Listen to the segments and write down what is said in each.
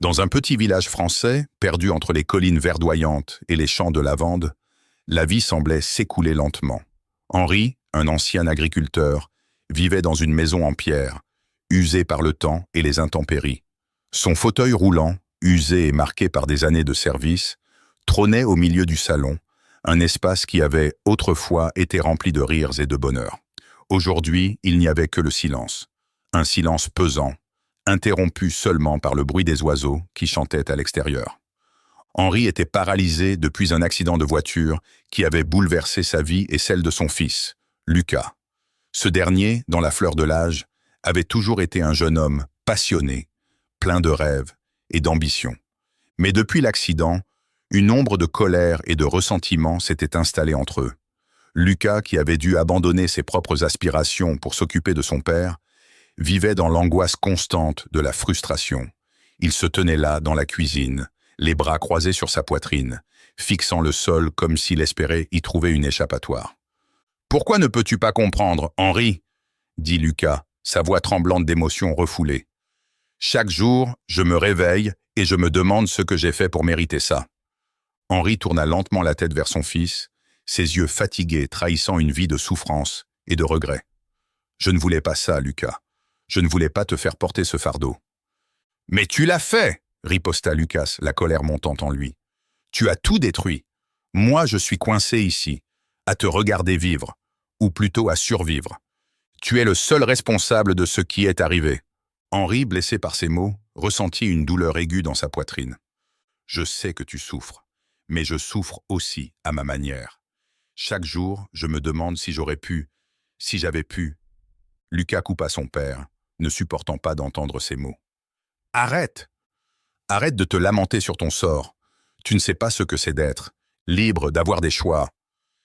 Dans un petit village français, perdu entre les collines verdoyantes et les champs de lavande, la vie semblait s'écouler lentement. Henri, un ancien agriculteur, vivait dans une maison en pierre, usée par le temps et les intempéries. Son fauteuil roulant, usé et marqué par des années de service, trônait au milieu du salon, un espace qui avait autrefois été rempli de rires et de bonheur. Aujourd'hui, il n'y avait que le silence, un silence pesant, interrompu seulement par le bruit des oiseaux qui chantaient à l'extérieur. Henri était paralysé depuis un accident de voiture qui avait bouleversé sa vie et celle de son fils, Lucas. Ce dernier, dans la fleur de l'âge, avait toujours été un jeune homme passionné, plein de rêves et d'ambition. Mais depuis l'accident, une ombre de colère et de ressentiment s'était installée entre eux. Lucas, qui avait dû abandonner ses propres aspirations pour s'occuper de son père, vivait dans l'angoisse constante de la frustration. Il se tenait là, dans la cuisine, les bras croisés sur sa poitrine, fixant le sol comme s'il espérait y trouver une échappatoire. « Pourquoi ne peux-tu pas comprendre, Henri ?» dit Lucas, sa voix tremblante d'émotion refoulée. « Chaque jour, je me réveille et je me demande ce que j'ai fait pour mériter ça. » Henri tourna lentement la tête vers son fils, ses yeux fatigués trahissant une vie de souffrance et de regret. « Je ne voulais pas ça, Lucas. Je ne voulais pas te faire porter ce fardeau. »« Mais tu l'as fait !» riposta Lucas, la colère montant en lui. « Tu as tout détruit. Moi, je suis coincé ici, à te regarder vivre, ou plutôt à survivre. Tu es le seul responsable de ce qui est arrivé. » Henri, blessé par ces mots, ressentit une douleur aiguë dans sa poitrine. « Je sais que tu souffres, mais je souffre aussi à ma manière. Chaque jour, je me demande si j'aurais pu, si j'avais pu. » Lucas coupa son père, ne supportant pas d'entendre ces mots. « Arrête! Arrête de te lamenter sur ton sort. Tu ne sais pas ce que c'est d'être, libre d'avoir des choix. »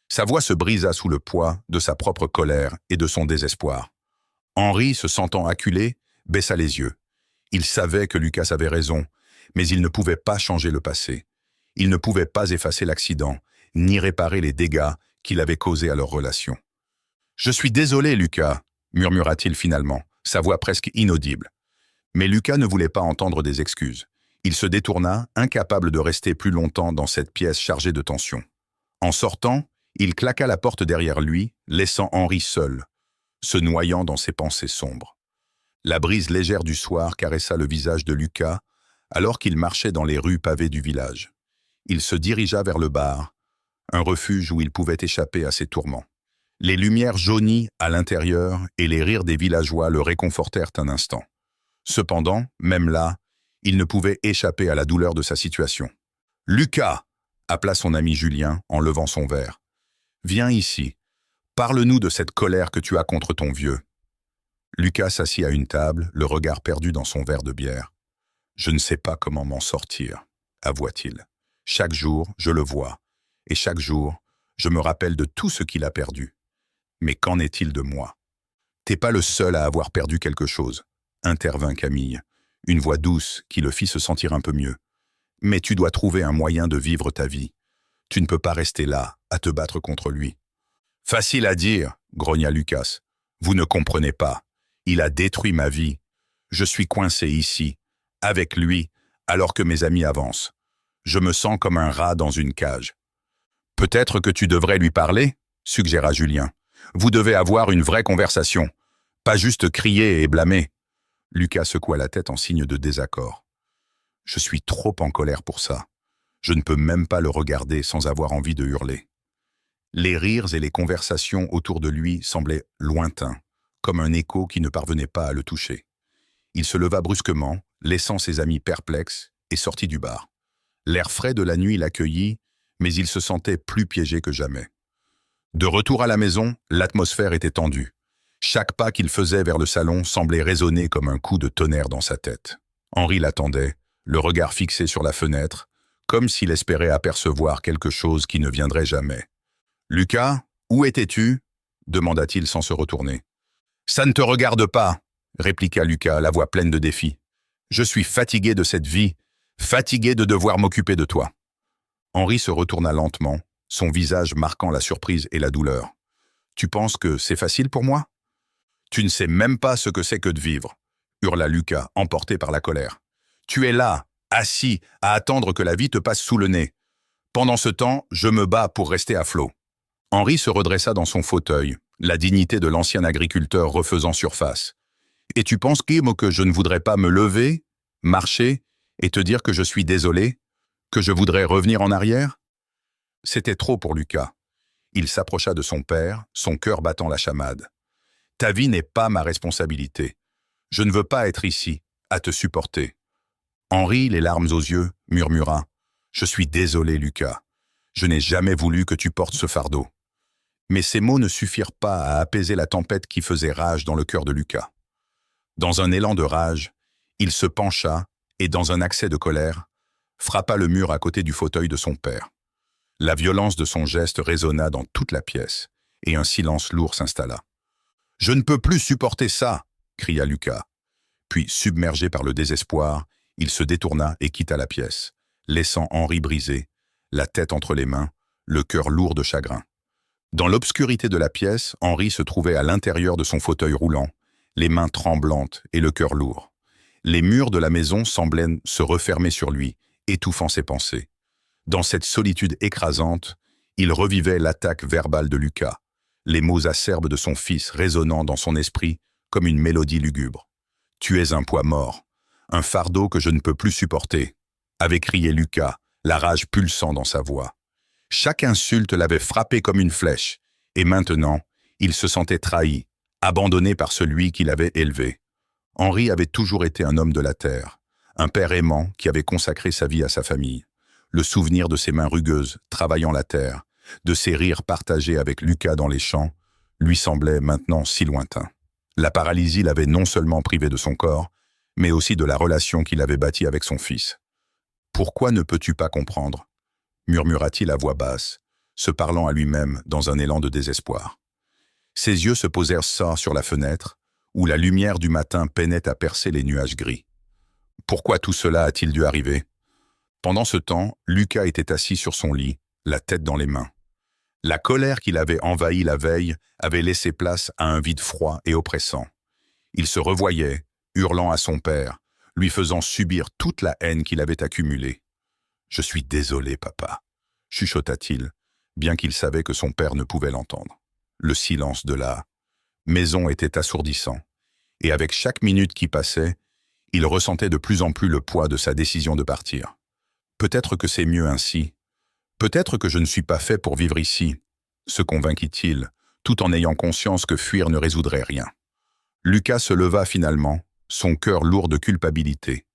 Sa voix se brisa sous le poids de sa propre colère et de son désespoir. Henri, se sentant acculé, baissa les yeux. Il savait que Lucas avait raison, mais il ne pouvait pas changer le passé. Il ne pouvait pas effacer l'accident, ni réparer les dégâts qu'il avait causés à leur relation. « Je suis désolé, Lucas, » murmura-t-il finalement, sa voix presque inaudible. Mais Lucas ne voulait pas entendre des excuses. Il se détourna, incapable de rester plus longtemps dans cette pièce chargée de tension. En sortant, il claqua la porte derrière lui, laissant Henri seul, se noyant dans ses pensées sombres. La brise légère du soir caressa le visage de Lucas alors qu'il marchait dans les rues pavées du village. Il se dirigea vers le bar, un refuge où il pouvait échapper à ses tourments. Les lumières jaunies à l'intérieur et les rires des villageois le réconfortèrent un instant. Cependant, même là, il ne pouvait échapper à la douleur de sa situation. « Lucas !» appela son ami Julien en levant son verre. « Viens ici. Parle-nous de cette colère que tu as contre ton vieux. » Lucas s'assit à une table, le regard perdu dans son verre de bière. « Je ne sais pas comment m'en sortir, » avoua-t-il. « Chaque jour, je le vois, et chaque jour, je me rappelle de tout ce qu'il a perdu. Mais qu'en est-il de moi ? » « T'es pas le seul à avoir perdu quelque chose, » intervint Camille, une voix douce qui le fit se sentir un peu mieux. « Mais tu dois trouver un moyen de vivre ta vie. Tu ne peux pas rester là, à te battre contre lui. »« Facile à dire, » grogna Lucas. « Vous ne comprenez pas. Il a détruit ma vie. Je suis coincé ici, avec lui, alors que mes amis avancent. Je me sens comme un rat dans une cage. »« Peut-être que tu devrais lui parler, » suggéra Julien. « Vous devez avoir une vraie conversation, pas juste crier et blâmer. » Lucas secoua la tête en signe de désaccord. « Je suis trop en colère pour ça. Je ne peux même pas le regarder sans avoir envie de hurler. » Les rires et les conversations autour de lui semblaient lointains, comme un écho qui ne parvenait pas à le toucher. Il se leva brusquement, laissant ses amis perplexes, et sortit du bar. L'air frais de la nuit l'accueillit, mais il se sentait plus piégé que jamais. De retour à la maison, l'atmosphère était tendue. Chaque pas qu'il faisait vers le salon semblait résonner comme un coup de tonnerre dans sa tête. Henri l'attendait, le regard fixé sur la fenêtre, comme s'il espérait apercevoir quelque chose qui ne viendrait jamais. « Lucas, où étais-tu » demanda-t-il sans se retourner. « Ça ne te regarde pas » répliqua Lucas, la voix pleine de défi. « Je suis fatigué de cette vie, fatigué de devoir m'occuper de toi. » Henri se retourna lentement, son visage marquant la surprise et la douleur. « Tu penses que c'est facile pour moi ? Tu ne sais même pas ce que c'est que de vivre » hurla Lucas, emporté par la colère. « Tu es là, assis à attendre que la vie te passe sous le nez. Pendant ce temps, je me bats pour rester à flot. Henri se redressa dans son fauteuil, la dignité de l'ancien agriculteur refaisant surface. Et tu penses, Kim, que je ne voudrais pas me lever, marcher et te dire que je suis désolé, que je voudrais revenir en arrière? C'était trop pour Lucas. Il s'approcha de son père, son cœur battant la chamade. Ta vie n'est pas ma responsabilité. Je ne veux pas être ici, à te supporter. Henri, les larmes aux yeux, murmura. Je suis désolé, Lucas. Je n'ai jamais voulu que tu portes ce fardeau. Mais ces mots ne suffirent pas à apaiser la tempête qui faisait rage dans le cœur de Lucas. Dans un élan de rage, il se pencha et, dans un accès de colère, frappa le mur à côté du fauteuil de son père. La violence de son geste résonna dans toute la pièce, et un silence lourd s'installa. « Je ne peux plus supporter ça !» cria Lucas. Puis, submergé par le désespoir, il se détourna et quitta la pièce, laissant Henri brisé, la tête entre les mains, le cœur lourd de chagrin. Dans l'obscurité de la pièce, Henri se trouvait à l'intérieur de son fauteuil roulant, les mains tremblantes et le cœur lourd. Les murs de la maison semblaient se refermer sur lui, étouffant ses pensées. Dans cette solitude écrasante, il revivait l'attaque verbale de Lucas, les mots acerbes de son fils résonnant dans son esprit comme une mélodie lugubre. « Tu es un poids mort, un fardeau que je ne peux plus supporter », avait crié Lucas, la rage pulsant dans sa voix. Chaque insulte l'avait frappé comme une flèche, et maintenant, il se sentait trahi, abandonné par celui qui l'avait élevé. Henri avait toujours été un homme de la terre, un père aimant qui avait consacré sa vie à sa famille. Le souvenir de ses mains rugueuses travaillant la terre, de ses rires partagés avec Lucas dans les champs, lui semblait maintenant si lointain. La paralysie l'avait non seulement privé de son corps, mais aussi de la relation qu'il avait bâtie avec son fils. « Pourquoi ne peux-tu pas comprendre ?» murmura-t-il à voix basse, se parlant à lui-même dans un élan de désespoir. Ses yeux se posèrent sur la fenêtre, où la lumière du matin peinait à percer les nuages gris. Pourquoi tout cela a-t-il dû arriver? Pendant ce temps, Lucas était assis sur son lit, la tête dans les mains. La colère qu'il avait envahi la veille avait laissé place à un vide froid et oppressant. Il se revoyait, hurlant à son père, lui faisant subir toute la haine qu'il avait accumulée. « Je suis désolé, papa », chuchota-t-il, bien qu'il savait que son père ne pouvait l'entendre. Le silence de la maison était assourdissant, et avec chaque minute qui passait, il ressentait de plus en plus le poids de sa décision de partir. Peut-être que c'est mieux ainsi. Peut-être que je ne suis pas fait pour vivre ici, se convainquit-il, tout en ayant conscience que fuir ne résoudrait rien. Lucas se leva finalement, son cœur lourd de culpabilité.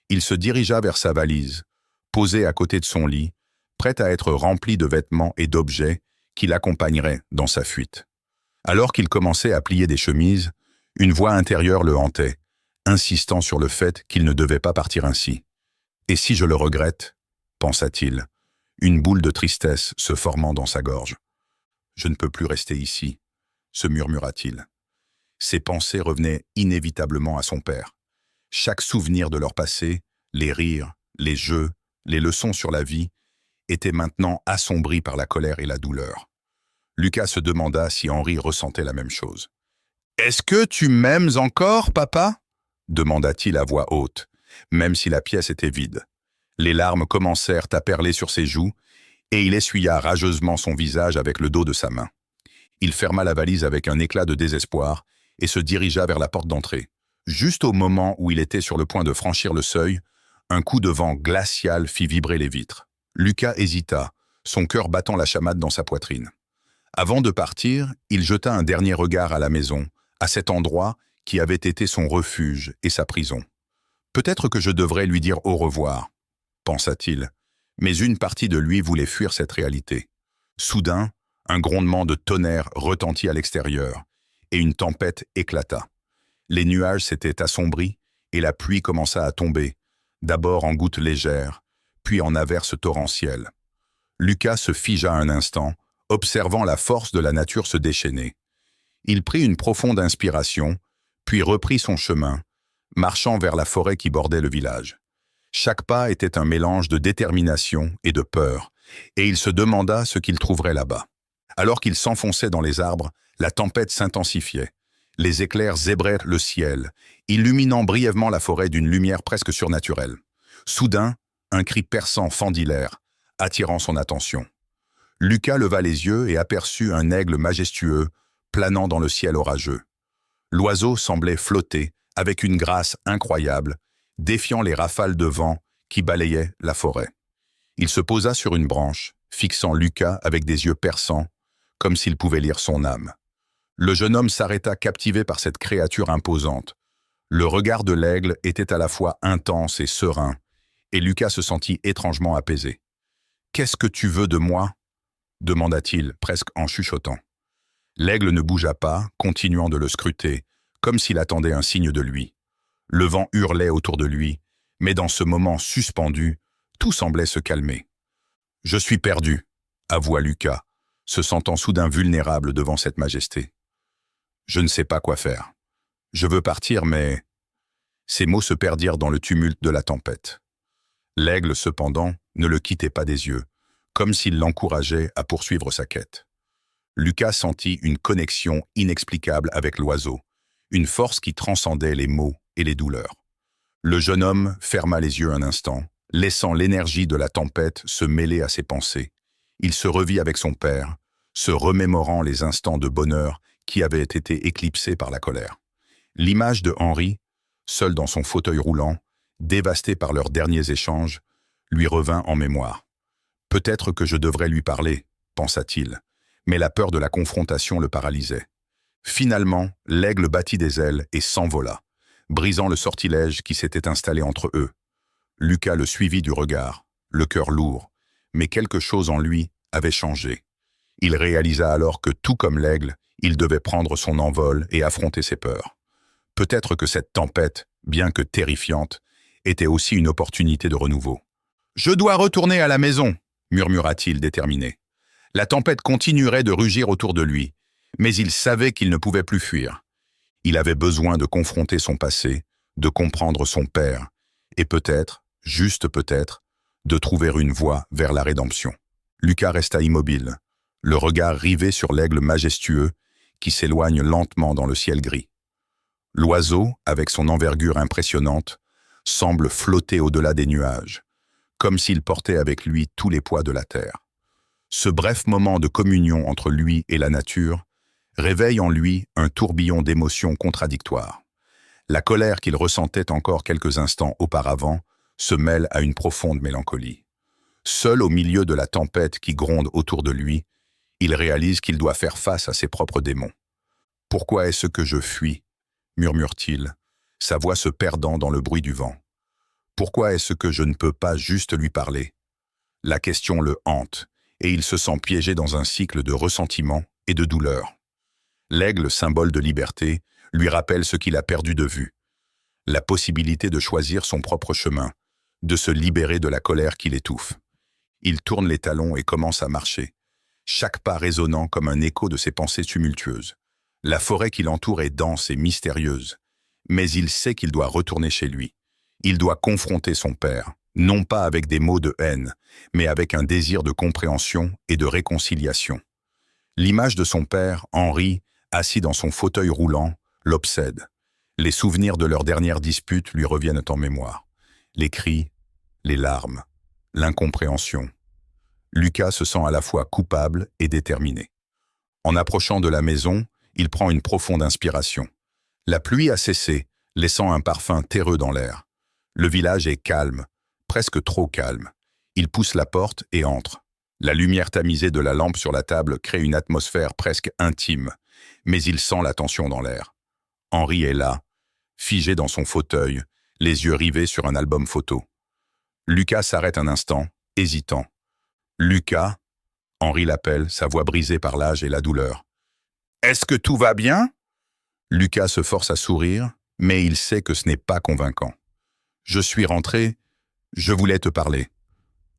Il se dirigea vers sa valise, posée à côté de son lit, prête à être remplie de vêtements et d'objets qui l'accompagneraient dans sa fuite. Alors qu'il commençait à plier des chemises, une voix intérieure le hantait, insistant sur le fait qu'il ne devait pas partir ainsi. « Et si je le regrette ?» pensa-t-il, une boule de tristesse se formant dans sa gorge. « Je ne peux plus rester ici », se murmura-t-il. Ses pensées revenaient inévitablement à son père. Chaque souvenir de leur passé, les rires, les jeux, les leçons sur la vie, étaient maintenant assombris par la colère et la douleur. Lucas se demanda si Henri ressentait la même chose. « Est-ce que tu m'aimes encore, papa ?» demanda-t-il à voix haute, même si la pièce était vide. Les larmes commencèrent à perler sur ses joues, et il essuya rageusement son visage avec le dos de sa main. Il ferma la valise avec un éclat de désespoir et se dirigea vers la porte d'entrée. Juste au moment où il était sur le point de franchir le seuil, un coup de vent glacial fit vibrer les vitres. Lucas hésita, son cœur battant la chamade dans sa poitrine. Avant de partir, il jeta un dernier regard à la maison, à cet endroit qui avait été son refuge et sa prison. « Peut-être que je devrais lui dire au revoir », pensa-t-il, mais une partie de lui voulait fuir cette réalité. Soudain, un grondement de tonnerre retentit à l'extérieur, et une tempête éclata. Les nuages s'étaient assombris, et la pluie commença à tomber, d'abord en gouttes légères, puis en averses torrentielles. Lucas se figea un instant, observant la force de la nature se déchaîner. Il prit une profonde inspiration, puis reprit son chemin, marchant vers la forêt qui bordait le village. Chaque pas était un mélange de détermination et de peur, et il se demanda ce qu'il trouverait là-bas. Alors qu'il s'enfonçait dans les arbres, la tempête s'intensifiait. Les éclairs zébrèrent le ciel, illuminant brièvement la forêt d'une lumière presque surnaturelle. Soudain, un cri perçant fendit l'air, attirant son attention. Lucas leva les yeux et aperçut un aigle majestueux, planant dans le ciel orageux. L'oiseau semblait flotter, avec une grâce incroyable, défiant les rafales de vent qui balayaient la forêt. Il se posa sur une branche, fixant Lucas avec des yeux perçants, comme s'il pouvait lire son âme. Le jeune homme s'arrêta captivé par cette créature imposante. Le regard de l'aigle était à la fois intense et serein, et Lucas se sentit étrangement apaisé. « Qu'est-ce que tu veux de moi ?» demanda-t-il, presque en chuchotant. L'aigle ne bougea pas, continuant de le scruter, comme s'il attendait un signe de lui. Le vent hurlait autour de lui, mais dans ce moment suspendu, tout semblait se calmer. « Je suis perdu », avoua Lucas, se sentant soudain vulnérable devant cette majesté. « Je ne sais pas quoi faire. Je veux partir, mais… » Ces mots se perdirent dans le tumulte de la tempête. L'aigle, cependant, ne le quittait pas des yeux, comme s'il l'encourageait à poursuivre sa quête. Lucas sentit une connexion inexplicable avec l'oiseau, une force qui transcendait les maux et les douleurs. Le jeune homme ferma les yeux un instant, laissant l'énergie de la tempête se mêler à ses pensées. Il se revit avec son père, se remémorant les instants de bonheur qui avaient été éclipsés par la colère. L'image de Henri, seul dans son fauteuil roulant, dévasté par leurs derniers échanges, lui revint en mémoire. « Peut-être que je devrais lui parler », pensa-t-il, mais la peur de la confrontation le paralysait. Finalement, l'aigle battit des ailes et s'envola, brisant le sortilège qui s'était installé entre eux. Lucas le suivit du regard, le cœur lourd, mais quelque chose en lui avait changé. Il réalisa alors que, tout comme l'aigle, il devait prendre son envol et affronter ses peurs. Peut-être que cette tempête, bien que terrifiante, était aussi une opportunité de renouveau. « Je dois retourner à la maison », murmura-t-il déterminé. La tempête continuerait de rugir autour de lui, mais il savait qu'il ne pouvait plus fuir. Il avait besoin de confronter son passé, de comprendre son père, et peut-être, juste peut-être, de trouver une voie vers la rédemption. Lucas resta immobile, le regard rivé sur l'aigle majestueux qui s'éloigne lentement dans le ciel gris. L'oiseau, avec son envergure impressionnante, semble flotter au-delà des nuages, comme s'il portait avec lui tous les poids de la terre. Ce bref moment de communion entre lui et la nature réveille en lui un tourbillon d'émotions contradictoires. La colère qu'il ressentait encore quelques instants auparavant se mêle à une profonde mélancolie. Seul au milieu de la tempête qui gronde autour de lui, il réalise qu'il doit faire face à ses propres démons. « Pourquoi est-ce que je fuis ?» murmure-t-il, sa voix se perdant dans le bruit du vent. « Pourquoi est-ce que je ne peux pas juste lui parler ?» La question le hante, et il se sent piégé dans un cycle de ressentiment et de douleur. L'aigle, symbole de liberté, lui rappelle ce qu'il a perdu de vue. La possibilité de choisir son propre chemin, de se libérer de la colère qui l'étouffe. Il tourne les talons et commence à marcher, chaque pas résonnant comme un écho de ses pensées tumultueuses. La forêt qui l'entoure est dense et mystérieuse, mais il sait qu'il doit retourner chez lui. Il doit confronter son père, non pas avec des mots de haine, mais avec un désir de compréhension et de réconciliation. L'image de son père, Henri, assis dans son fauteuil roulant, l'obsède. Les souvenirs de leur dernière dispute lui reviennent en mémoire. Les cris, les larmes, l'incompréhension. Lucas se sent à la fois coupable et déterminé. En approchant de la maison, il prend une profonde inspiration. La pluie a cessé, laissant un parfum terreux dans l'air. Le village est calme, presque trop calme. Il pousse la porte et entre. La lumière tamisée de la lampe sur la table crée une atmosphère presque intime, mais il sent la tension dans l'air. Henri est là, figé dans son fauteuil, les yeux rivés sur un album photo. Lucas s'arrête un instant, hésitant. « Lucas ?» Henri l'appelle, sa voix brisée par l'âge et la douleur. « Est-ce que tout va bien ?» Lucas se force à sourire, mais il sait que ce n'est pas convaincant. « Je suis rentré, je voulais te parler. »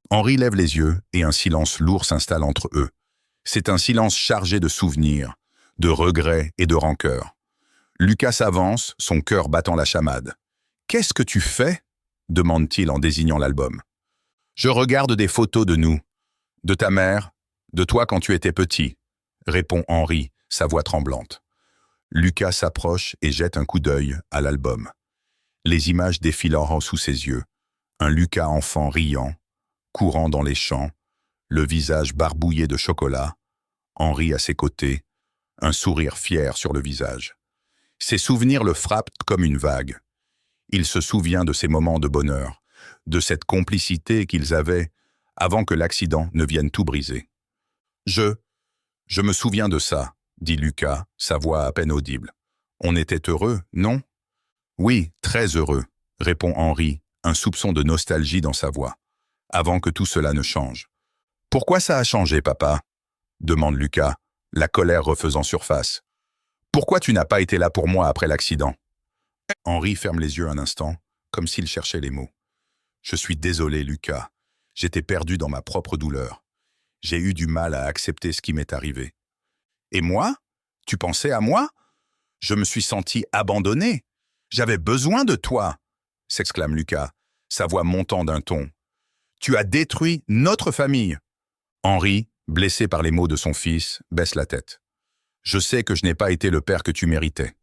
Henri lève les yeux et un silence lourd s'installe entre eux. C'est un silence chargé de souvenirs, de regrets et de rancœur. Lucas s'avance, son cœur battant la chamade. « Qu'est-ce que tu fais ?» demande-t-il en désignant l'album. « Je regarde des photos de nous, de ta mère, de toi quand tu étais petit, » répond Henri, sa voix tremblante. Lucas s'approche et jette un coup d'œil à l'album. Les images défilant sous ses yeux. Un Lucas enfant riant, courant dans les champs, le visage barbouillé de chocolat, Henri à ses côtés, un sourire fier sur le visage. Ses souvenirs le frappent comme une vague. Il se souvient de ces moments de bonheur, de cette complicité qu'ils avaient avant que l'accident ne vienne tout briser. Je me souviens de ça, dit Lucas, sa voix à peine audible. On était heureux, non? Oui, très heureux, répond Henri, un soupçon de nostalgie dans sa voix, avant que tout cela ne change. Pourquoi ça a changé, papa? Demande Lucas, la colère refaisant surface. Pourquoi tu n'as pas été là pour moi après l'accident? Henri ferme les yeux un instant, comme s'il cherchait les mots. Je suis désolé, Lucas. J'étais perdu dans ma propre douleur. J'ai eu du mal à accepter ce qui m'est arrivé. Et moi? Tu pensais à moi? Je me suis senti abandonné. J'avais besoin de toi, s'exclame Lucas, sa voix montant d'un ton. Tu as détruit notre famille. Henri, blessé par les mots de son fils, baisse la tête. Je sais que je n'ai pas été le père que tu méritais.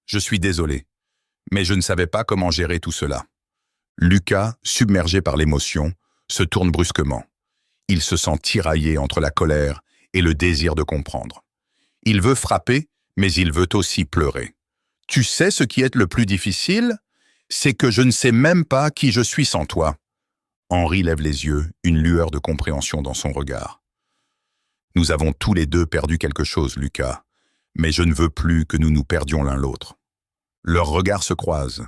Je suis désolé, mais je ne savais pas comment gérer tout cela. Lucas, submergé par l'émotion, se tourne brusquement. Il se sent tiraillé entre la colère et le désir de comprendre. Il veut frapper, mais il veut aussi pleurer. Tu sais ce qui est le plus difficile? C'est que je ne sais même pas qui je suis sans toi. Henri lève les yeux, une lueur de compréhension dans son regard. Nous avons tous les deux perdu quelque chose, Lucas, mais je ne veux plus que nous nous perdions l'un l'autre. Leurs regards se croisent,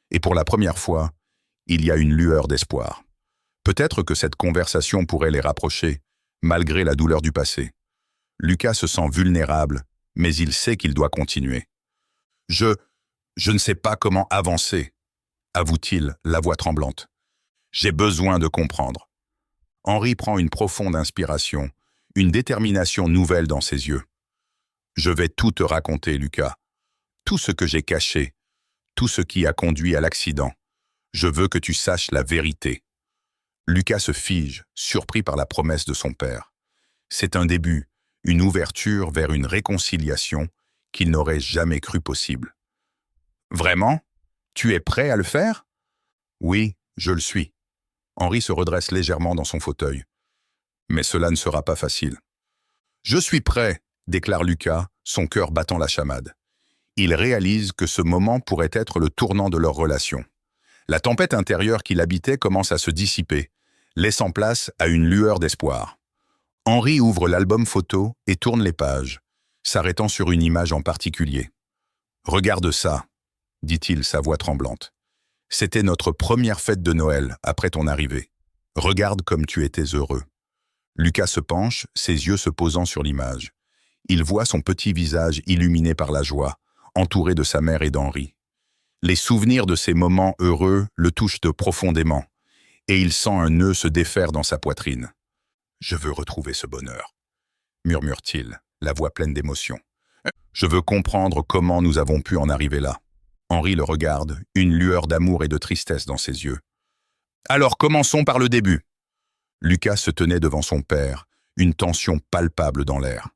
et pour la première fois, il y a une lueur d'espoir. Peut-être que cette conversation pourrait les rapprocher, malgré la douleur du passé. Lucas se sent vulnérable, mais il sait qu'il doit continuer. Je ne sais pas comment avancer, avoue-t-il, la voix tremblante. J'ai besoin de comprendre. Henri prend une profonde inspiration, une détermination nouvelle dans ses yeux. Je vais tout te raconter, Lucas. Tout ce que j'ai caché, tout ce qui a conduit à l'accident. Je veux que tu saches la vérité. Lucas se fige, surpris par la promesse de son père. C'est un début, une ouverture vers une réconciliation qu'il n'aurait jamais cru possible. Vraiment? Tu es prêt à le faire? Oui, je le suis. Henri se redresse légèrement dans son fauteuil. Mais cela ne sera pas facile. Je suis prêt, déclare Lucas, son cœur battant la chamade. Il réalise que ce moment pourrait être le tournant de leur relation. La tempête intérieure qu'il habitait commence à se dissiper, laissant place à une lueur d'espoir. Henri ouvre l'album photo et tourne les pages, s'arrêtant sur une image en particulier. « Regarde ça », dit-il, sa voix tremblante. « C'était notre première fête de Noël après ton arrivée. Regarde comme tu étais heureux. » Lucas se penche, ses yeux se posant sur l'image. Il voit son petit visage illuminé par la joie, entouré de sa mère et d'Henri. Les souvenirs de ces moments heureux le touchent profondément, et il sent un nœud se défaire dans sa poitrine. « Je veux retrouver ce bonheur », murmure-t-il, la voix pleine d'émotion. « Je veux comprendre comment nous avons pu en arriver là. » Henri le regarde, une lueur d'amour et de tristesse dans ses yeux. « Alors commençons par le début. » Lucas se tenait devant son père, une tension palpable dans l'air.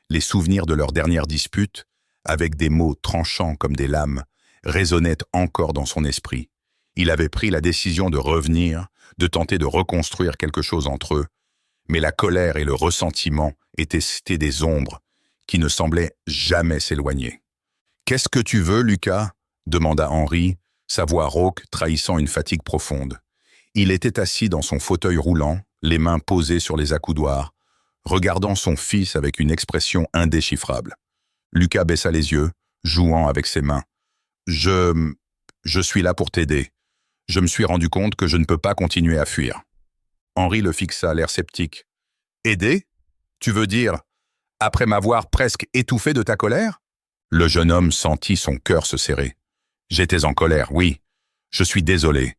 Les souvenirs de leur dernière dispute, avec des mots tranchants comme des lames, résonnaient encore dans son esprit. Il avait pris la décision de revenir, de tenter de reconstruire quelque chose entre eux, mais la colère et le ressentiment étaient des ombres qui ne semblaient jamais s'éloigner. « Qu'est-ce que tu veux, Lucas ?» demanda Henri, sa voix rauque trahissant une fatigue profonde. Il était assis dans son fauteuil roulant, les mains posées sur les accoudoirs, regardant son fils avec une expression indéchiffrable. Lucas baissa les yeux, jouant avec ses mains. « Je suis là pour t'aider. Je me suis rendu compte que je ne peux pas continuer à fuir. » Henri le fixa, l'air sceptique. « Aider? Tu veux dire, après m'avoir presque étouffé de ta colère ?» Le jeune homme sentit son cœur se serrer. « J'étais en colère, oui. Je suis désolé.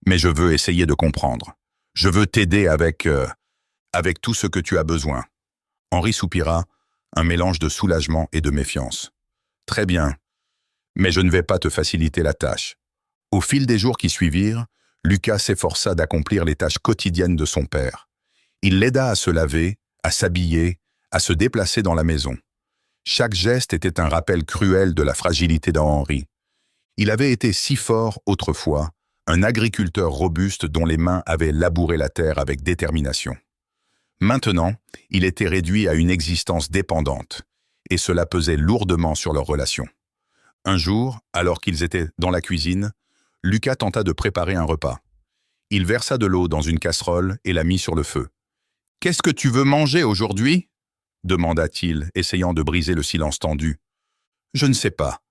Mais je veux essayer de comprendre. Je veux t'aider avec tout ce que tu as besoin. » Henri soupira, un mélange de soulagement et de méfiance. « Très bien, mais je ne vais pas te faciliter la tâche. » Au fil des jours qui suivirent, Lucas s'efforça d'accomplir les tâches quotidiennes de son père. Il l'aida à se laver, à s'habiller, à se déplacer dans la maison. Chaque geste était un rappel cruel de la fragilité d'Henri. Il avait été si fort autrefois, un agriculteur robuste dont les mains avaient labouré la terre avec détermination. Maintenant, il était réduit à une existence dépendante, et cela pesait lourdement sur leur relation. Un jour, alors qu'ils étaient dans la cuisine, Lucas tenta de préparer un repas. Il versa de l'eau dans une casserole et la mit sur le feu. « Qu'est-ce que tu veux manger aujourd'hui » demanda-t-il, essayant de briser le silence tendu. « Je ne sais pas.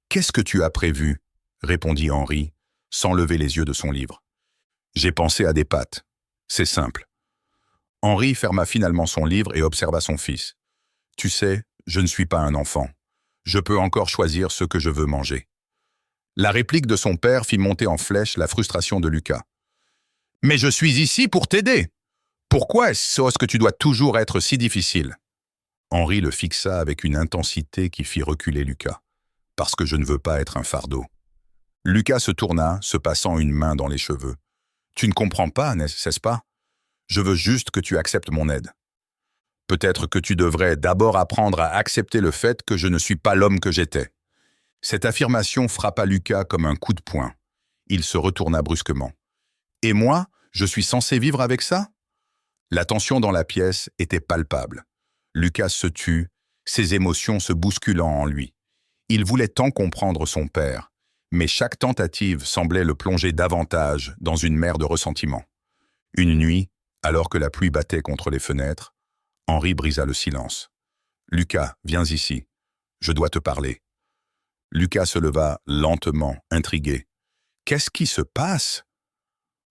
Qu'est-ce que tu as prévu » répondit Henri, sans lever les yeux de son livre. « J'ai pensé à des pâtes. C'est simple. » Henri ferma finalement son livre et observa son fils. « Tu sais, je ne suis pas un enfant. Je peux encore choisir ce que je veux manger. » La réplique de son père fit monter en flèche la frustration de Lucas. « Mais je suis ici pour t'aider. Pourquoi est-ce que tu dois toujours être si difficile ?» Henri le fixa avec une intensité qui fit reculer Lucas. « Parce que je ne veux pas être un fardeau. » Lucas se tourna, se passant une main dans les cheveux. « Tu ne comprends pas, n'est-ce pas? Je veux juste que tu acceptes mon aide. Peut-être que tu devrais d'abord apprendre à accepter le fait que je ne suis pas l'homme que j'étais. » Cette affirmation frappa Lucas comme un coup de poing. Il se retourna brusquement. « Et moi, je suis censé vivre avec ça ?» La tension dans la pièce était palpable. Lucas se tut, ses émotions se bousculant en lui. Il voulait tant comprendre son père, mais chaque tentative semblait le plonger davantage dans une mer de ressentiment. Une nuit, alors que la pluie battait contre les fenêtres, Henri brisa le silence. « Lucas, viens ici. Je dois te parler. » Lucas se leva lentement, intrigué. « Qu'est-ce qui se passe ?»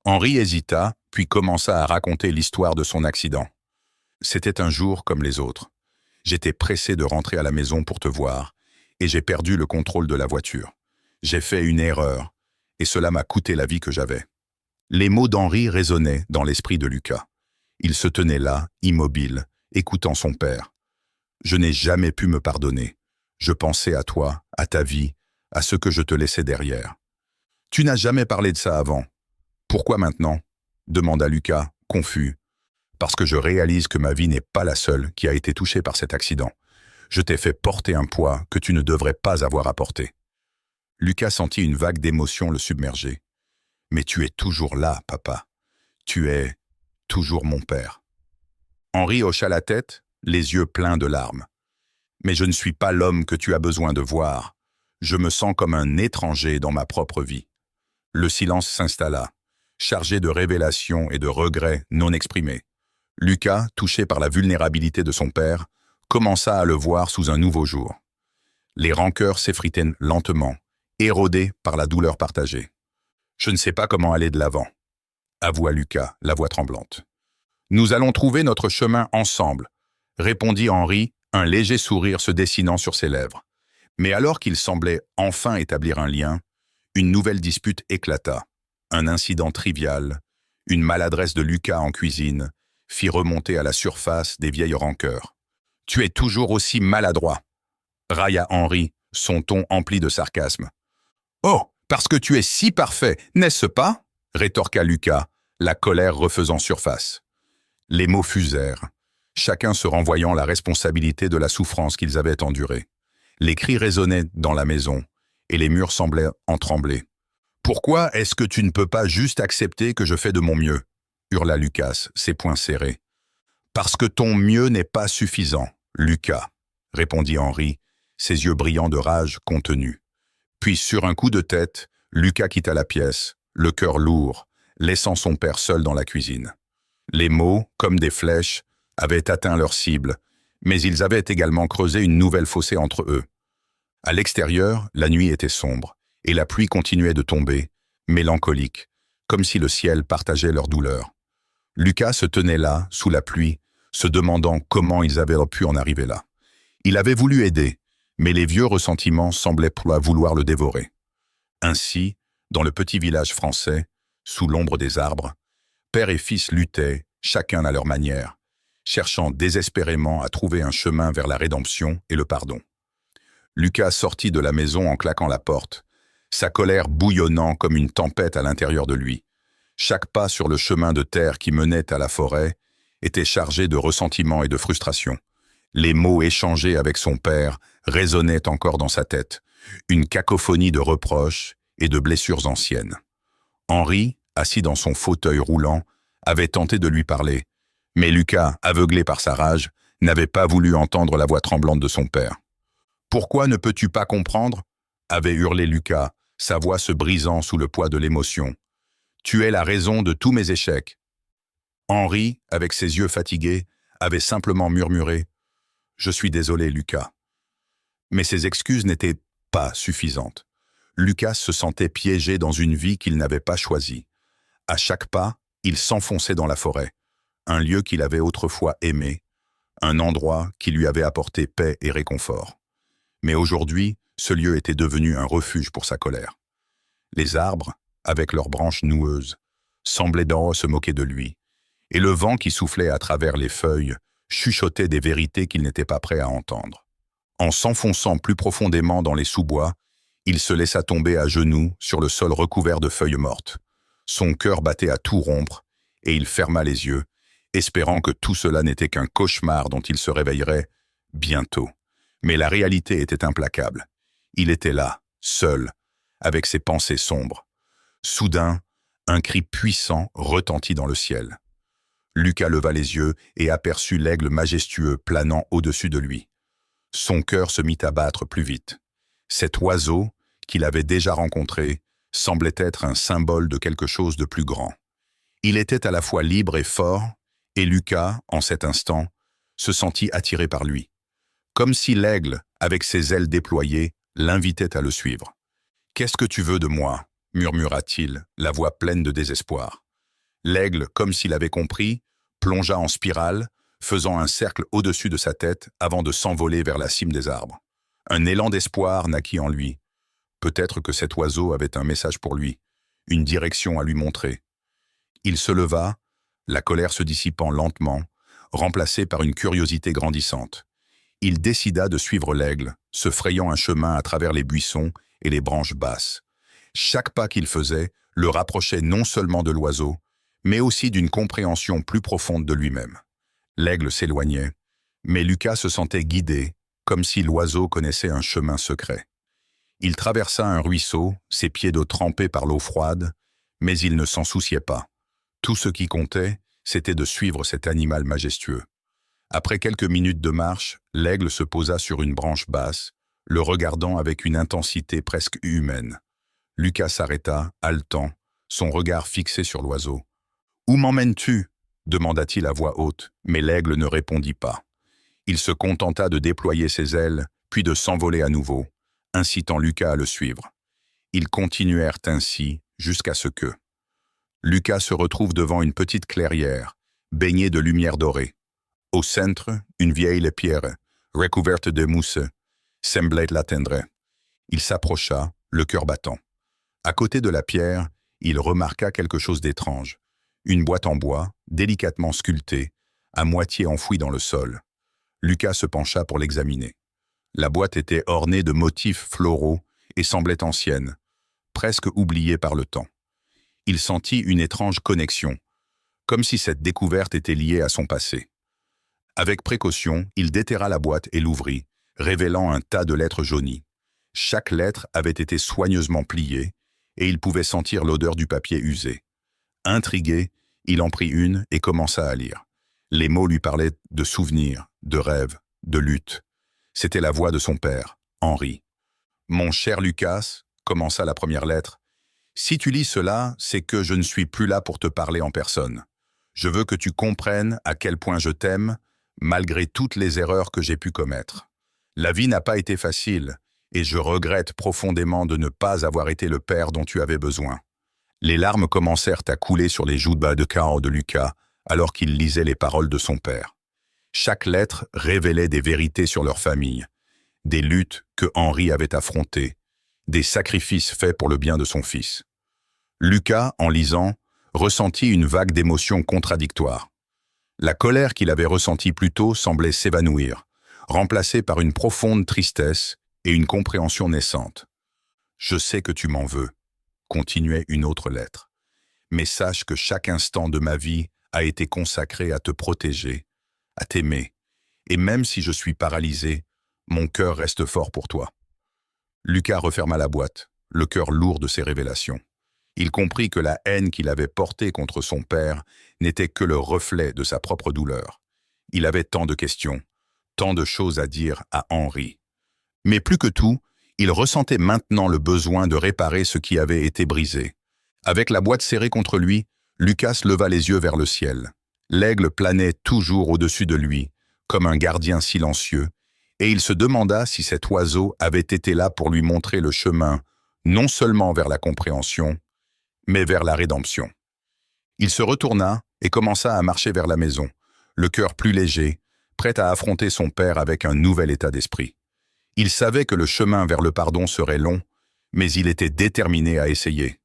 Henri hésita, puis commença à raconter l'histoire de son accident. « C'était un jour comme les autres. J'étais pressé de rentrer à la maison pour te voir, et j'ai perdu le contrôle de la voiture. J'ai fait une erreur, et cela m'a coûté la vie que j'avais. » Les mots d'Henri résonnaient dans l'esprit de Lucas. Il se tenait là, immobile, écoutant son père. « Je n'ai jamais pu me pardonner. Je pensais à toi, à ta vie, à ce que je te laissais derrière. Tu n'as jamais parlé de ça avant. Pourquoi maintenant ?» demanda Lucas, confus. « Parce que je réalise que ma vie n'est pas la seule qui a été touchée par cet accident. Je t'ai fait porter un poids que tu ne devrais pas avoir à porter. » Lucas sentit une vague d'émotion le submerger. « Mais tu es toujours là, papa. Tu es toujours mon père. » Henri hocha la tête, les yeux pleins de larmes. « Mais je ne suis pas l'homme que tu as besoin de voir. Je me sens comme un étranger dans ma propre vie. » Le silence s'installa, chargé de révélations et de regrets non exprimés. Lucas, touché par la vulnérabilité de son père, commença à le voir sous un nouveau jour. Les rancœurs s'effritaient lentement, érodées par la douleur partagée. « Je ne sais pas comment aller de l'avant, » avoua Lucas, la voix tremblante. « Nous allons trouver notre chemin ensemble, » répondit Henri, un léger sourire se dessinant sur ses lèvres. Mais alors qu'il semblait enfin établir un lien, une nouvelle dispute éclata. Un incident trivial, une maladresse de Lucas en cuisine, fit remonter à la surface des vieilles rancœurs. « Tu es toujours aussi maladroit !» railla Henri, son ton empli de sarcasme. « Oh, parce que tu es si parfait, n'est-ce pas ?» rétorqua Lucas, la colère refaisant surface. Les mots fusèrent, chacun se renvoyant la responsabilité de la souffrance qu'ils avaient endurée. Les cris résonnaient dans la maison, et les murs semblaient en trembler. « Pourquoi est-ce que tu ne peux pas juste accepter que je fais de mon mieux ?» hurla Lucas, ses poings serrés. « Parce que ton mieux n'est pas suffisant, Lucas, » répondit Henri, ses yeux brillants de rage contenue. Puis, sur un coup de tête, Lucas quitta la pièce, le cœur lourd, laissant son père seul dans la cuisine. Les mots, comme des flèches, avaient atteint leur cible, mais ils avaient également creusé une nouvelle fossée entre eux. À l'extérieur, la nuit était sombre, et la pluie continuait de tomber, mélancolique, comme si le ciel partageait leur douleur. Lucas se tenait là, sous la pluie, se demandant comment ils avaient pu en arriver là. Il avait voulu aider, mais les vieux ressentiments semblaient vouloir le dévorer. Ainsi, dans le petit village français, sous l'ombre des arbres, père et fils luttaient, chacun à leur manière, cherchant désespérément à trouver un chemin vers la rédemption et le pardon. Lucas sortit de la maison en claquant la porte, sa colère bouillonnant comme une tempête à l'intérieur de lui. Chaque pas sur le chemin de terre qui menait à la forêt était chargé de ressentiment et de frustration. Les mots échangés avec son père résonnaient encore dans sa tête, une cacophonie de reproches et de blessures anciennes. Henri, assis dans son fauteuil roulant, avait tenté de lui parler. Mais Lucas, aveuglé par sa rage, n'avait pas voulu entendre la voix tremblante de son père. « Pourquoi ne peux-tu pas comprendre ?» avait hurlé Lucas, sa voix se brisant sous le poids de l'émotion. « Tu es la raison de tous mes échecs. » Henri, avec ses yeux fatigués, avait simplement murmuré « Je suis désolé, Lucas. » Mais ses excuses n'étaient pas suffisantes. Lucas se sentait piégé dans une vie qu'il n'avait pas choisie. À chaque pas, il s'enfonçait dans la forêt, un lieu qu'il avait autrefois aimé, un endroit qui lui avait apporté paix et réconfort. Mais aujourd'hui, ce lieu était devenu un refuge pour sa colère. Les arbres, avec leurs branches noueuses, semblaient d'en haut se moquer de lui, et le vent qui soufflait à travers les feuilles chuchotait des vérités qu'il n'était pas prêt à entendre. En s'enfonçant plus profondément dans les sous-bois, il se laissa tomber à genoux sur le sol recouvert de feuilles mortes. Son cœur battait à tout rompre, et il ferma les yeux, espérant que tout cela n'était qu'un cauchemar dont il se réveillerait bientôt. Mais la réalité était implacable. Il était là, seul, avec ses pensées sombres. Soudain, un cri puissant retentit dans le ciel. Lucas leva les yeux et aperçut l'aigle majestueux planant au-dessus de lui. Son cœur se mit à battre plus vite. Cet oiseau, qu'il avait déjà rencontré, semblait être un symbole de quelque chose de plus grand. Il était à la fois libre et fort, et Lucas, en cet instant, se sentit attiré par lui. Comme si l'aigle, avec ses ailes déployées, l'invitait à le suivre. « Qu'est-ce que tu veux de moi ?» murmura-t-il, la voix pleine de désespoir. L'aigle, comme s'il avait compris, plongea en spirale, faisant un cercle au-dessus de sa tête avant de s'envoler vers la cime des arbres. Un élan d'espoir naquit en lui. Peut-être que cet oiseau avait un message pour lui, une direction à lui montrer. Il se leva, la colère se dissipant lentement, remplacée par une curiosité grandissante. Il décida de suivre l'aigle, se frayant un chemin à travers les buissons et les branches basses. Chaque pas qu'il faisait le rapprochait non seulement de l'oiseau, mais aussi d'une compréhension plus profonde de lui-même. L'aigle s'éloignait, mais Lucas se sentait guidé, comme si l'oiseau connaissait un chemin secret. Il traversa un ruisseau, ses pieds d'eau trempés par l'eau froide, mais il ne s'en souciait pas. Tout ce qui comptait, c'était de suivre cet animal majestueux. Après quelques minutes de marche, l'aigle se posa sur une branche basse, le regardant avec une intensité presque humaine. Lucas s'arrêta, haletant, son regard fixé sur l'oiseau. « Où m'emmènes-tu » demanda-t-il à voix haute, mais l'aigle ne répondit pas. Il se contenta de déployer ses ailes, puis de s'envoler à nouveau, incitant Lucas à le suivre. Ils continuèrent ainsi jusqu'à ce que... Lucas se retrouve devant une petite clairière, baignée de lumière dorée. Au centre, une vieille pierre, recouverte de mousse, semblait l'atteindre. Il s'approcha, le cœur battant. À côté de la pierre, il remarqua quelque chose d'étrange. Une boîte en bois, délicatement sculptée, à moitié enfouie dans le sol. Lucas se pencha pour l'examiner. La boîte était ornée de motifs floraux et semblait ancienne, presque oubliée par le temps. Il sentit une étrange connexion, comme si cette découverte était liée à son passé. Avec précaution, il déterra la boîte et l'ouvrit, révélant un tas de lettres jaunies. Chaque lettre avait été soigneusement pliée, et il pouvait sentir l'odeur du papier usé. Intrigué, il en prit une et commença à lire. Les mots lui parlaient de souvenirs, de rêves, de luttes. C'était la voix de son père, Henri. « Mon cher Lucas, » commença la première lettre, « si tu lis cela, c'est que je ne suis plus là pour te parler en personne. Je veux que tu comprennes à quel point je t'aime, malgré toutes les erreurs que j'ai pu commettre. La vie n'a pas été facile, et je regrette profondément de ne pas avoir été le père dont tu avais besoin. » Les larmes commencèrent à couler sur les joues bas de carreau de Lucas, alors qu'il lisait les paroles de son père. Chaque lettre révélait des vérités sur leur famille, des luttes que Henri avait affrontées, des sacrifices faits pour le bien de son fils. Lucas, en lisant, ressentit une vague d'émotions contradictoires. La colère qu'il avait ressentie plus tôt semblait s'évanouir, remplacée par une profonde tristesse et une compréhension naissante. « Je sais que tu m'en veux », continuait une autre lettre, « mais sache que chaque instant de ma vie a été consacré à te protéger, à t'aimer, et même si je suis paralysé, mon cœur reste fort pour toi. » Lucas referma la boîte, le cœur lourd de ces révélations. Il comprit que la haine qu'il avait portée contre son père n'était que le reflet de sa propre douleur. Il avait tant de questions, tant de choses à dire à Henri. Mais plus que tout, il ressentait maintenant le besoin de réparer ce qui avait été brisé. Avec la boîte serrée contre lui, Lucas leva les yeux vers le ciel. L'aigle planait toujours au-dessus de lui, comme un gardien silencieux, et il se demanda si cet oiseau avait été là pour lui montrer le chemin, non seulement vers la compréhension, mais vers la rédemption. Il se retourna et commença à marcher vers la maison, le cœur plus léger, prêt à affronter son père avec un nouvel état d'esprit. Il savait que le chemin vers le pardon serait long, mais il était déterminé à essayer.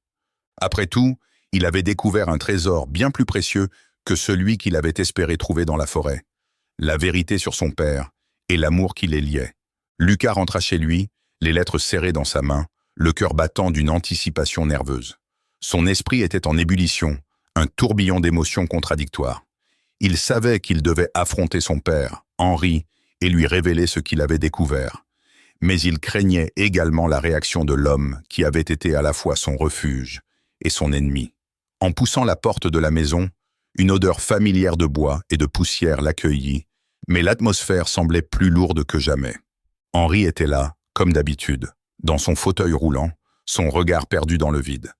Après tout, il avait découvert un trésor bien plus précieux que celui qu'il avait espéré trouver dans la forêt. La vérité sur son père et l'amour qui les liait. Lucas rentra chez lui, les lettres serrées dans sa main, le cœur battant d'une anticipation nerveuse. Son esprit était en ébullition, un tourbillon d'émotions contradictoires. Il savait qu'il devait affronter son père, Henri, et lui révéler ce qu'il avait découvert. Mais il craignait également la réaction de l'homme qui avait été à la fois son refuge et son ennemi. En poussant la porte de la maison, une odeur familière de bois et de poussière l'accueillit, mais l'atmosphère semblait plus lourde que jamais. Henri était là, comme d'habitude, dans son fauteuil roulant, son regard perdu dans le vide.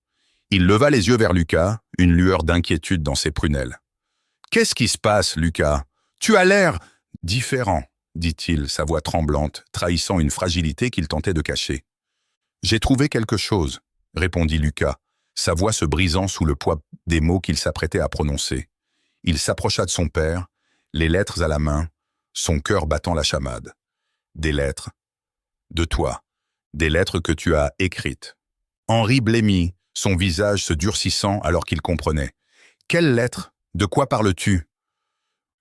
Il leva les yeux vers Lucas, une lueur d'inquiétude dans ses prunelles. « Qu'est-ce qui se passe, Lucas? Tu as l'air différent, dit-il, sa voix tremblante, trahissant une fragilité qu'il tentait de cacher. « J'ai trouvé quelque chose, répondit Lucas, sa voix se brisant sous le poids des mots qu'il s'apprêtait à prononcer. Il s'approcha de son père, les lettres à la main, son cœur battant la chamade. Des lettres. De toi. Des lettres que tu as écrites. Henri blêmit, son visage se durcissant alors qu'il comprenait. Quelles lettres? De quoi parles-tu?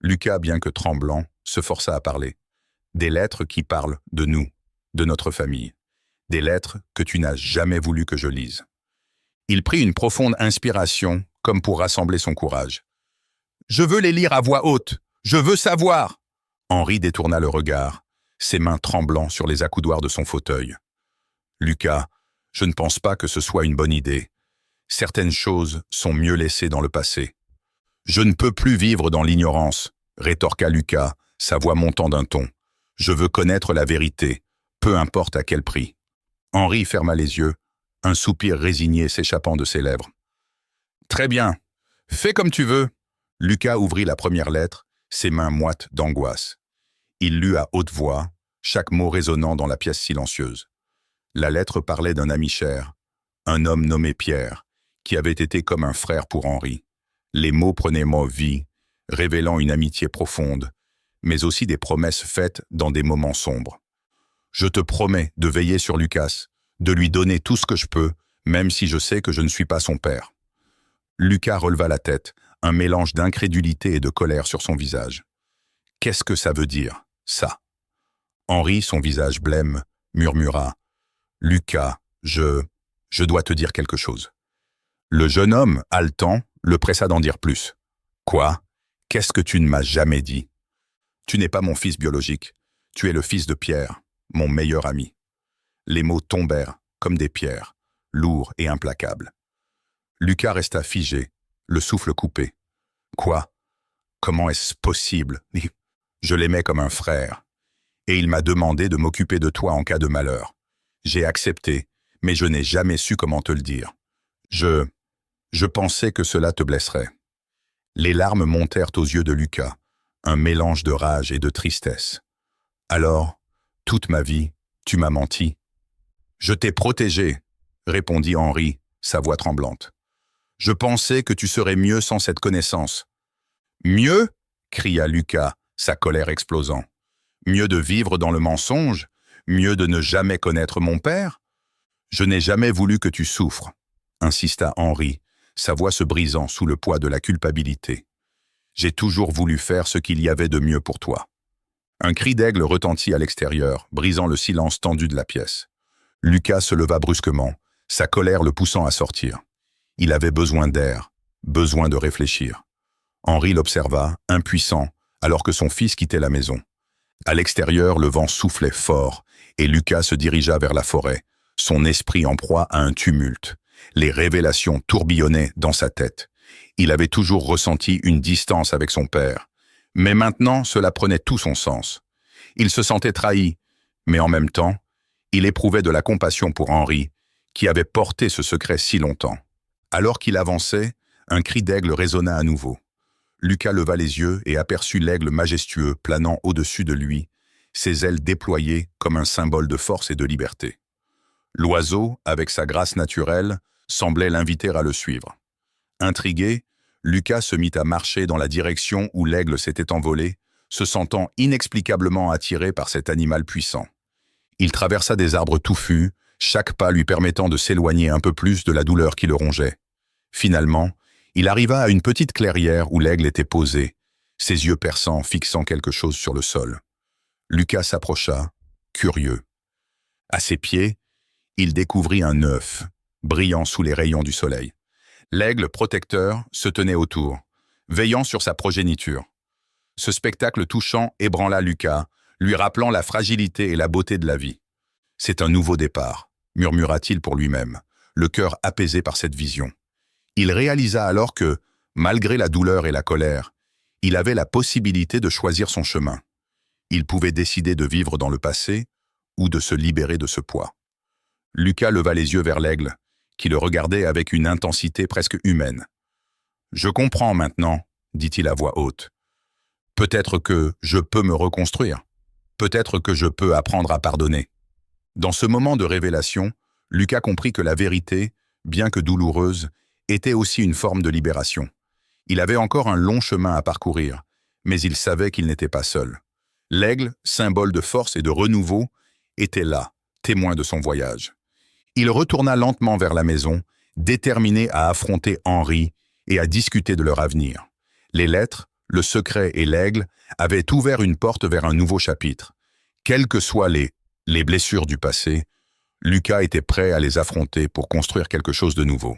Lucas, bien que tremblant, se força à parler. Des lettres qui parlent de nous, de notre famille. Des lettres que tu n'as jamais voulu que je lise. Il prit une profonde inspiration, comme pour rassembler son courage. « Je veux les lire à voix haute. Je veux savoir !» Henri détourna le regard, ses mains tremblant sur les accoudoirs de son fauteuil. « Lucas, je ne pense pas que ce soit une bonne idée. Certaines choses sont mieux laissées dans le passé. »« Je ne peux plus vivre dans l'ignorance, » rétorqua Lucas, sa voix montant d'un ton. « Je veux connaître la vérité, peu importe à quel prix. » Henri ferma les yeux, un soupir résigné s'échappant de ses lèvres. « Très bien, fais comme tu veux. » Lucas ouvrit la première lettre, ses mains moites d'angoisse. Il lut à haute voix, chaque mot résonnant dans la pièce silencieuse. La lettre parlait d'un ami cher, un homme nommé Pierre, qui avait été comme un frère pour Henri. Les mots prenaient vie, révélant une amitié profonde, mais aussi des promesses faites dans des moments sombres. « Je te promets de veiller sur Lucas, de lui donner tout ce que je peux, même si je sais que je ne suis pas son père. » Lucas releva la tête, un mélange d'incrédulité et de colère sur son visage. « Qu'est-ce que ça veut dire, ça ?» Henri, son visage blême, murmura. « Lucas, je dois te dire quelque chose. » Le jeune homme, haletant, le pressa d'en dire plus. « Quoi? Qu'est-ce que tu ne m'as jamais dit? Tu n'es pas mon fils biologique. Tu es le fils de Pierre, mon meilleur ami. » Les mots tombèrent, comme des pierres, lourds et implacables. Lucas resta figé, le souffle coupé. « Quoi? Comment est-ce possible? Je l'aimais comme un frère. Et il m'a demandé de m'occuper de toi en cas de malheur. J'ai accepté, mais je n'ai jamais su comment te le dire. Je pensais que cela te blesserait. » Les larmes montèrent aux yeux de Lucas, un mélange de rage et de tristesse. « Alors, toute ma vie, tu m'as menti. »« Je t'ai protégé, » répondit Henri, sa voix tremblante. « Je pensais que tu serais mieux sans cette connaissance. »« Mieux ?» cria Lucas, sa colère explosant. « Mieux de vivre dans le mensonge? Mieux de ne jamais connaître mon père? »« Je n'ai jamais voulu que tu souffres, » insista Henri, sa voix se brisant sous le poids de la culpabilité. « J'ai toujours voulu faire ce qu'il y avait de mieux pour toi. » Un cri d'aigle retentit à l'extérieur, brisant le silence tendu de la pièce. Lucas se leva brusquement, sa colère le poussant à sortir. Il avait besoin d'air, besoin de réfléchir. Henri l'observa, impuissant, alors que son fils quittait la maison. À l'extérieur, le vent soufflait fort, et Lucas se dirigea vers la forêt, son esprit en proie à un tumulte. Les révélations tourbillonnaient dans sa tête. Il avait toujours ressenti une distance avec son père. Mais maintenant, cela prenait tout son sens. Il se sentait trahi, mais en même temps, il éprouvait de la compassion pour Henri, qui avait porté ce secret si longtemps. Alors qu'il avançait, un cri d'aigle résonna à nouveau. Lucas leva les yeux et aperçut l'aigle majestueux planant au-dessus de lui, ses ailes déployées comme un symbole de force et de liberté. L'oiseau, avec sa grâce naturelle, semblait l'inviter à le suivre. Intrigué, Lucas se mit à marcher dans la direction où l'aigle s'était envolé, se sentant inexplicablement attiré par cet animal puissant. Il traversa des arbres touffus, chaque pas lui permettant de s'éloigner un peu plus de la douleur qui le rongeait. Finalement, il arriva à une petite clairière où l'aigle était posé, ses yeux perçants fixant quelque chose sur le sol. Lucas s'approcha, curieux. À ses pieds, il découvrit un œuf, brillant sous les rayons du soleil. L'aigle protecteur se tenait autour, veillant sur sa progéniture. Ce spectacle touchant ébranla Lucas, lui rappelant la fragilité et la beauté de la vie. « C'est un nouveau départ », murmura-t-il pour lui-même, le cœur apaisé par cette vision. Il réalisa alors que, malgré la douleur et la colère, il avait la possibilité de choisir son chemin. Il pouvait décider de vivre dans le passé ou de se libérer de ce poids. Lucas leva les yeux vers l'aigle, qui le regardait avec une intensité presque humaine. « Je comprends maintenant, » dit-il à voix haute. « Peut-être que je peux me reconstruire. Peut-être que je peux apprendre à pardonner. » Dans ce moment de révélation, Lucas comprit que la vérité, bien que douloureuse, était aussi une forme de libération. Il avait encore un long chemin à parcourir, mais il savait qu'il n'était pas seul. L'aigle, symbole de force et de renouveau, était là, témoin de son voyage. Il retourna lentement vers la maison, déterminé à affronter Henri et à discuter de leur avenir. Les lettres, le secret et l'aigle avaient ouvert une porte vers un nouveau chapitre. Quelles que soient les blessures du passé, Lucas était prêt à les affronter pour construire quelque chose de nouveau.